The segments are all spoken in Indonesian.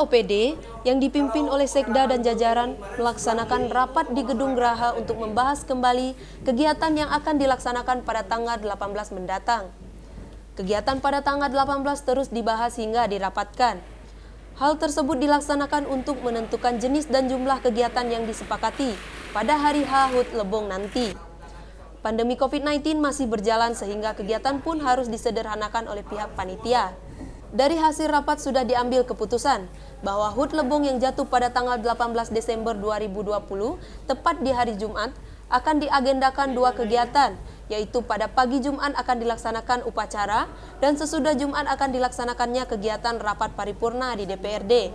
OPD yang dipimpin oleh Sekda dan jajaran melaksanakan rapat di Gedung Geraha untuk membahas kembali kegiatan yang akan dilaksanakan pada tanggal 18 mendatang. Kegiatan pada tanggal 18 terus dibahas hingga dirapatkan. Hal tersebut dilaksanakan untuk menentukan jenis dan jumlah kegiatan yang disepakati pada hari HUT Lebong nanti. Pandemi COVID-19 masih berjalan sehingga kegiatan pun harus disederhanakan oleh pihak panitia. Dari hasil rapat sudah diambil keputusan bahwa HUT Lebong yang jatuh pada tanggal 18 Desember 2020, tepat di hari Jumat, akan diagendakan 2 kegiatan, yaitu pada pagi Jumat akan dilaksanakan upacara dan sesudah Jumat akan dilaksanakannya kegiatan rapat paripurna di DPRD.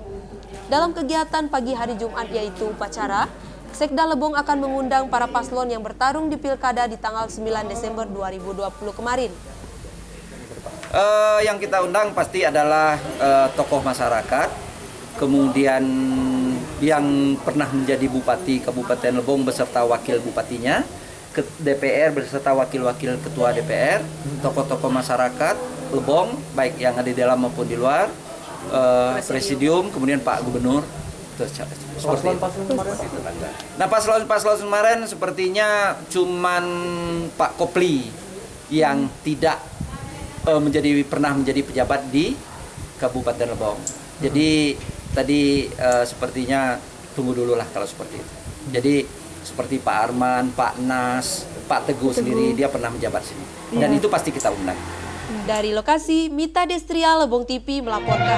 Dalam kegiatan pagi hari Jumat yaitu upacara, Sekda Lebong akan mengundang para paslon yang bertarung di Pilkada di tanggal 9 Desember 2020 kemarin. Yang kita undang pasti adalah tokoh masyarakat, kemudian yang pernah menjadi Bupati Kabupaten Lebong beserta wakil bupatinya, ke DPR beserta wakil-wakil ketua DPR, tokoh-tokoh masyarakat Lebong, baik yang ada di dalam maupun di luar, presidium, kemudian Pak Gubernur. Seperti nah, paslon kemarin sepertinya cuman Pak Kopli yang tidak pernah menjadi pejabat di Kabupaten Lebong. Jadi tadi sepertinya tunggu dulu lah kalau seperti itu. Jadi seperti Pak Arman, Pak Nas, Pak Teguh sendiri dia pernah menjabat sini. Dan itu pasti kita undang. Dari lokasi, Mita Destria, Lebong TV melaporkan.